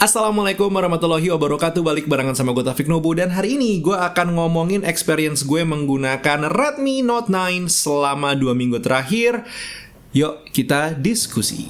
Assalamualaikum warahmatullahi wabarakatuh. Balik barengan sama gue Taufik Nubu. Dan hari ini gue akan ngomongin experience gue menggunakan Redmi Note 9 selama 2 minggu terakhir. Yuk kita diskusi.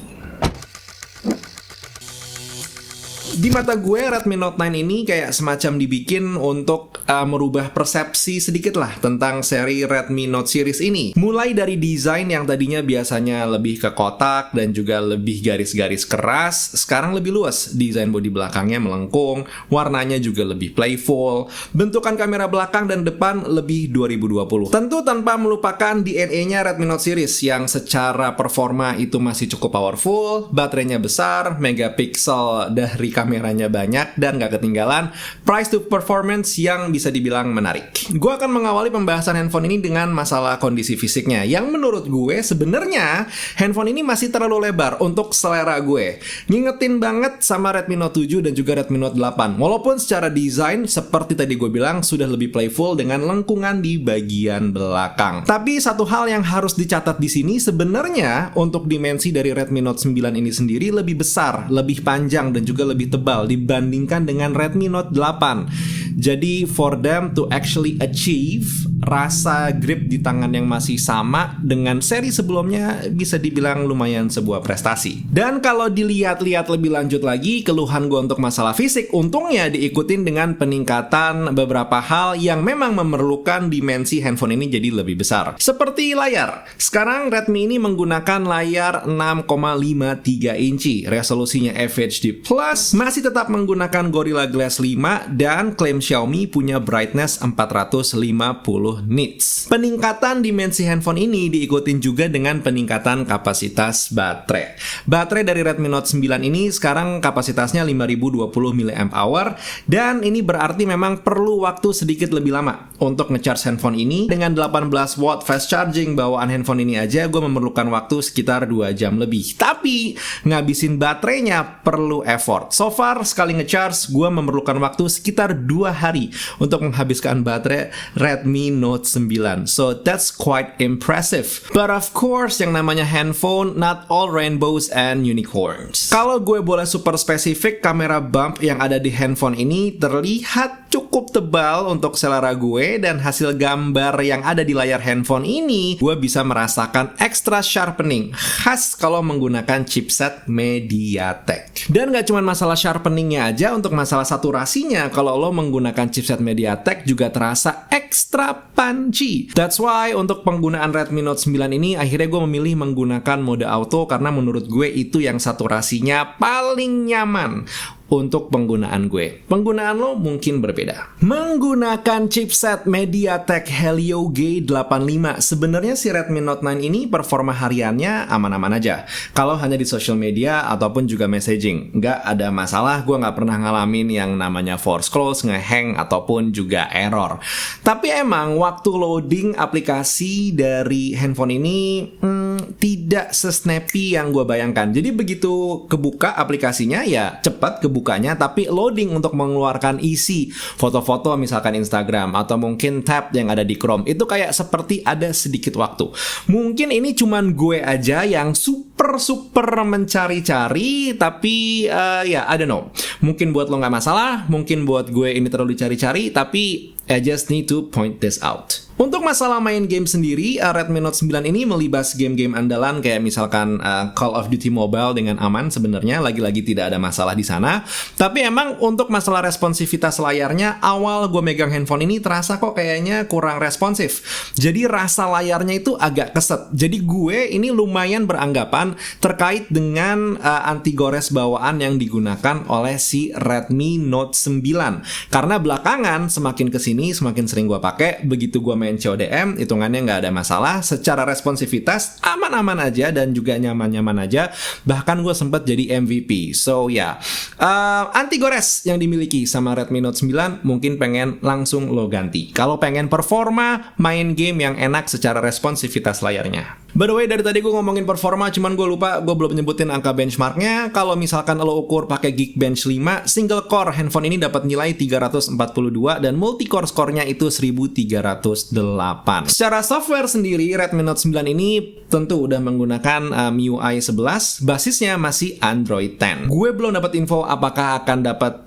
Di mata gue, Redmi Note 9 ini kayak semacam dibikin untuk merubah persepsi sedikit lah tentang seri Redmi Note series ini. Mulai dari desain yang tadinya biasanya lebih ke kotak dan juga lebih garis-garis keras, sekarang lebih luas. Desain bodi belakangnya melengkung, warnanya juga lebih playful, bentukan kamera belakang dan depan lebih 2020. Tentu tanpa melupakan DNA-nya Redmi Note series yang secara performa itu masih cukup powerful, baterainya besar, megapiksel dari kameranya banyak, dan gak ketinggalan price to performance yang bisa dibilang menarik. Gue akan mengawali pembahasan handphone ini dengan masalah kondisi fisiknya, yang menurut gue sebenarnya handphone ini masih terlalu lebar untuk selera gue. Ngingetin banget sama Redmi Note 7 dan juga Redmi Note 8. Walaupun secara desain seperti tadi gue bilang sudah lebih playful dengan lengkungan di bagian belakang. Tapi satu hal yang harus dicatat di sini, sebenarnya untuk dimensi dari Redmi Note 9 ini sendiri lebih besar, lebih panjang dan juga lebih tebal dibandingkan dengan Redmi Note 8. Jadi for them to actually achieve rasa grip di tangan yang masih sama dengan seri sebelumnya bisa dibilang lumayan sebuah prestasi. Dan kalau dilihat-lihat lebih lanjut lagi, keluhan gue untuk masalah fisik untungnya diikutin dengan peningkatan beberapa hal yang memang memerlukan dimensi handphone ini jadi lebih besar. Seperti layar. Sekarang Redmi ini menggunakan layar 6,53 inci, resolusinya FHD+, masih tetap menggunakan Gorilla Glass 5 dan klaim Xiaomi punya brightness 450 nits. Peningkatan dimensi handphone ini diikutin juga dengan peningkatan kapasitas baterai. Baterai dari Redmi Note 9 ini sekarang kapasitasnya 5020 mAh dan ini berarti memang perlu waktu sedikit lebih lama untuk ngecharge handphone ini. Dengan 18 watt fast charging bawaan handphone ini aja gue memerlukan waktu sekitar 2 jam lebih. Tapi ngabisin baterainya perlu effort. So far sekali ngecharge gue memerlukan waktu sekitar 2 hari untuk menghabiskan baterai Redmi Note 9. So that's quite impressive. But of course, yang namanya handphone, not all rainbows and unicorns. Kalau gue boleh super spesifik, kamera bump yang ada di handphone ini terlihat cukup tebal untuk selera gue, dan hasil gambar yang ada di layar handphone ini gue bisa merasakan extra sharpening khas kalau menggunakan chipset MediaTek. Dan gak cuma masalah sharpeningnya aja, untuk masalah saturasinya kalau lo menggunakan chipset MediaTek juga terasa extra punchy. That's why untuk penggunaan Redmi Note 9 ini akhirnya gue memilih menggunakan mode auto karena menurut gue itu yang saturasinya paling nyaman untuk penggunaan gue. Penggunaan lo mungkin berbeda. Menggunakan chipset MediaTek Helio G85, sebenarnya si Redmi Note 9 ini performa hariannya aman-aman aja. Kalau hanya di social media ataupun juga messaging, nggak ada masalah. Gue nggak pernah ngalamin yang namanya force close, ngehang, ataupun juga error. Tapi emang waktu loading aplikasi dari handphone ini tidak se-snappy yang gue bayangkan. Jadi begitu kebuka aplikasinya ya cepat kebukanya, tapi loading untuk mengeluarkan isi foto-foto misalkan Instagram atau mungkin tab yang ada di Chrome itu kayak seperti ada sedikit waktu. Mungkin ini cuman gue aja yang super mencari-cari, tapi ya I don't know. Mungkin buat lo nggak masalah, mungkin buat gue ini terlalu dicari-cari, tapi I just need to point this out. Untuk masalah main game sendiri, Redmi Note 9 ini melibas game-game andalan kayak misalkan Call of Duty Mobile dengan aman sebenarnya, lagi-lagi tidak ada masalah di sana. Tapi emang untuk masalah responsivitas layarnya, awal gue megang handphone ini terasa kok kayaknya kurang responsif. Jadi rasa layarnya itu agak keset. Jadi gue ini lumayan beranggapan terkait dengan anti gores bawaan yang digunakan oleh si Redmi Note 9. Karena belakangan semakin kesini semakin sering gue pakai, begitu gue main CODM, hitungannya nggak ada masalah. Secara responsivitas aman-aman aja dan juga nyaman-nyaman aja. Bahkan gue sempat jadi MVP. So ya, anti gores yang dimiliki sama Redmi Note 9 mungkin pengen langsung lo ganti kalau pengen performa main game yang enak secara responsivitas layarnya. By the way, dari tadi gue ngomongin performa, cuman gue lupa, gue belum nyebutin angka benchmarknya. Kalau misalkan lo ukur pakai Geekbench 5, single core handphone ini dapat nilai 342 dan multi-core skornya itu 1308. Secara software sendiri, Redmi Note 9 ini tentu udah menggunakan MIUI 11, basisnya masih Android 10. Gue belum dapat info apakah akan dapat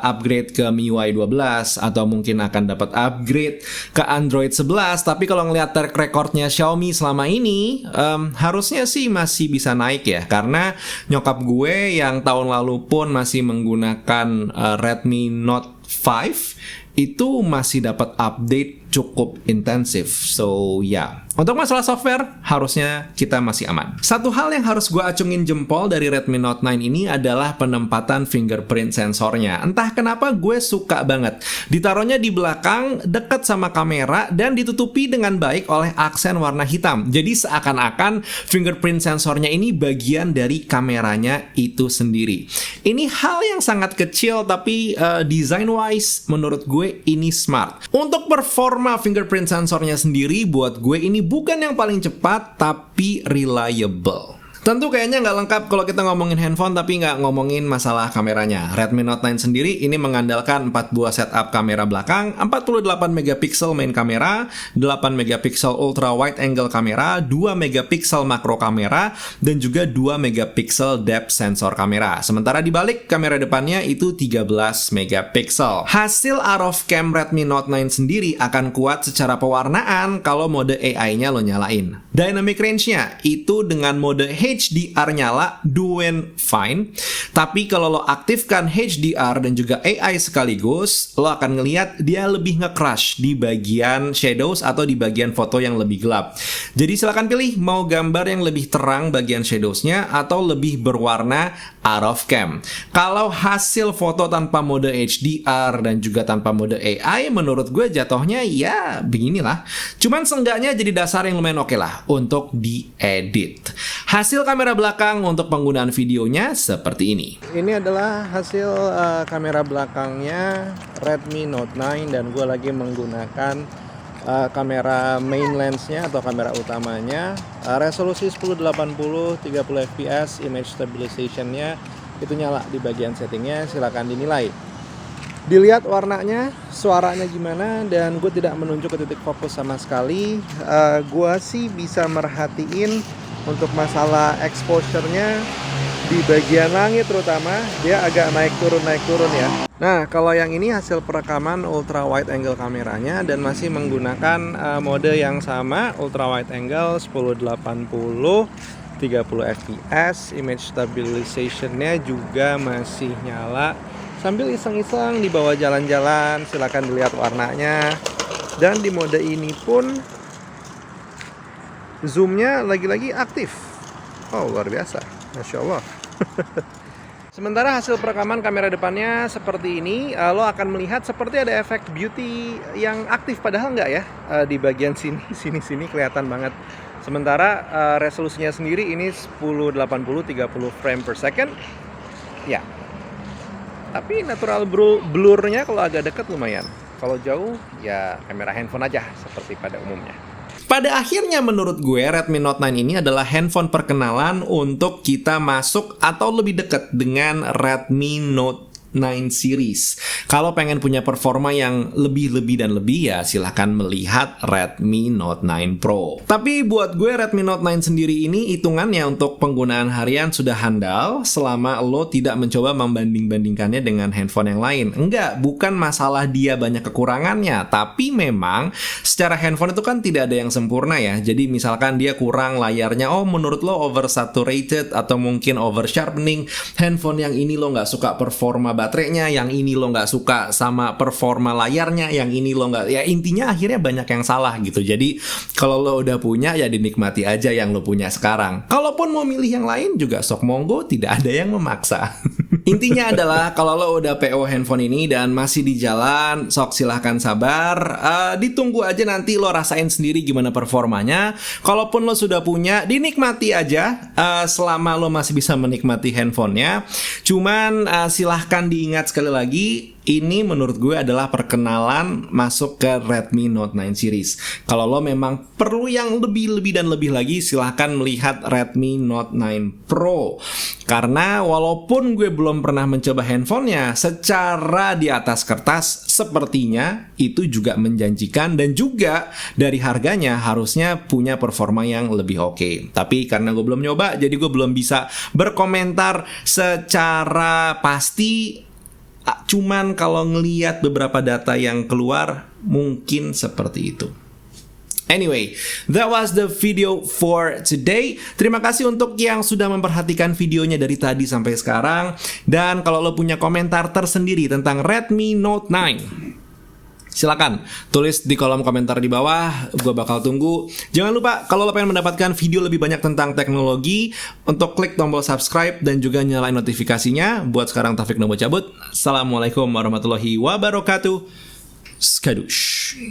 upgrade ke MIUI 12 atau mungkin akan dapat upgrade ke Android 11, tapi kalau ngelihat track recordnya Xiaomi selama ini, harusnya sih masih bisa naik ya, karena nyokap gue yang tahun lalu pun masih menggunakan Redmi Note 5 itu masih dapat update cukup intensif. So ya, untuk masalah software harusnya kita masih aman. Satu hal yang harus gue acungin jempol dari Redmi Note 9 ini adalah penempatan fingerprint sensornya. Entah kenapa gue suka banget. Ditaruhnya di belakang, dekat sama kamera, dan ditutupi dengan baik oleh aksen warna hitam. Jadi seakan-akan fingerprint sensornya ini bagian dari kameranya itu sendiri. Ini hal yang sangat kecil, tapi design-wise menurut gue ini smart. Untuk performa fingerprint sensornya sendiri, buat gue ini bukan yang paling cepat, tapi reliable. Tentu kayaknya nggak lengkap kalau kita ngomongin handphone tapi nggak ngomongin masalah kameranya. Redmi Note 9 sendiri ini mengandalkan 4 buah setup kamera belakang, 48 megapiksel main kamera, 8 megapiksel ultra wide angle kamera, 2 megapiksel makro kamera, dan juga 2 megapiksel depth sensor kamera. Sementara di balik kamera depannya itu 13 megapiksel. Hasil out of cam Redmi Note 9 sendiri akan kuat secara pewarnaan kalau mode AI-nya lo nyalain. Dynamic range-nya itu dengan mode HDR nyala, doing fine. Tapi kalau lo aktifkan HDR dan juga AI sekaligus, lo akan ngelihat dia lebih nge-crush di bagian shadows atau di bagian foto yang lebih gelap. Jadi silakan pilih mau gambar yang lebih terang bagian shadowsnya atau lebih berwarna out of cam. Kalau hasil foto tanpa mode HDR dan juga tanpa mode AI, menurut gue jatuhnya ya beginilah. Cuman seenggaknya jadi dasar yang lumayan oke lah untuk diedit. Hasil kamera belakang untuk penggunaan videonya seperti ini. Ini adalah hasil kamera belakangnya Redmi Note 9 dan gue lagi menggunakan kamera main lensnya atau kamera utamanya. Resolusi 1080 30 fps, image stabilization-nya itu nyala di bagian settingnya, silakan dinilai. Dilihat warnanya, suaranya gimana, dan gue tidak menunjuk ke titik fokus sama sekali. Gue sih bisa merhatiin untuk masalah exposure-nya di bagian langit terutama, dia agak naik turun ya. Nah, kalau yang ini hasil perekaman ultra wide angle kameranya dan masih menggunakan mode yang sama, ultra wide angle 1080 30 fps, image stabilization-nya juga masih nyala. Sambil iseng-iseng di bawah jalan-jalan, silakan dilihat warnanya. Dan di mode ini pun zoomnya lagi-lagi aktif. Oh, luar biasa, Masya Allah. Sementara hasil perekaman kamera depannya seperti ini, lo akan melihat seperti ada efek beauty yang aktif, padahal nggak ya. Di bagian sini kelihatan banget. Sementara resolusinya sendiri ini 1080 30 frame per second. Ya, tapi natural blurnya kalau agak dekat lumayan. Kalau jauh ya kamera handphone aja seperti pada umumnya. Pada akhirnya menurut gue Redmi Note 9 ini adalah handphone perkenalan untuk kita masuk atau lebih dekat dengan Redmi Note 9 series. Kalau pengen punya performa yang lebih dan lebih, ya silahkan melihat Redmi Note 9 Pro. Tapi buat gue Redmi Note 9 sendiri ini hitungannya untuk penggunaan harian sudah handal selama lo tidak mencoba membanding-bandingkannya dengan handphone yang lain. Enggak, bukan masalah dia banyak kekurangannya, tapi memang secara handphone itu kan tidak ada yang sempurna ya. Jadi misalkan dia kurang layarnya, oh menurut lo oversaturated atau mungkin oversharpening, handphone yang ini lo nggak suka performa baterainya, yang ini lo nggak suka sama performa layarnya, yang ini lo nggak, ya intinya akhirnya banyak yang salah gitu. Jadi kalau lo udah punya ya dinikmati aja yang lo punya sekarang. Kalaupun mau milih yang lain juga sok monggo, tidak ada yang memaksa. Intinya adalah kalau lo udah PO handphone ini dan masih di jalan, sok silahkan sabar, ditunggu aja nanti lo rasain sendiri gimana performanya. Kalaupun lo sudah punya, dinikmati aja selama lo masih bisa menikmati handphonenya. Cuman silahkan diingat sekali lagi, ini menurut gue adalah perkenalan masuk ke Redmi Note 9 series. Kalau lo memang perlu yang lebih dan lebih lagi, silahkan melihat Redmi Note 9 Pro. Karena walaupun gue belum pernah mencoba handphonenya, secara di atas kertas sepertinya itu juga menjanjikan, dan juga dari harganya harusnya punya performa yang lebih oke. Tapi karena gue belum nyoba, jadi gue belum bisa berkomentar secara pasti. Cuman kalau ngelihat beberapa data yang keluar, mungkin seperti itu. Anyway, that was the video for today. Terima kasih untuk yang sudah memperhatikan videonya dari tadi sampai sekarang. Dan kalau lo punya komentar tersendiri tentang Redmi Note 9, silakan tulis di kolom komentar di bawah, gue bakal tunggu. Jangan lupa kalau lo pengen mendapatkan video lebih banyak tentang teknologi, untuk klik tombol subscribe dan juga nyalain notifikasinya. Buat sekarang Taufik Nobo cabut. Assalamualaikum warahmatullahi wabarakatuh. Skadush.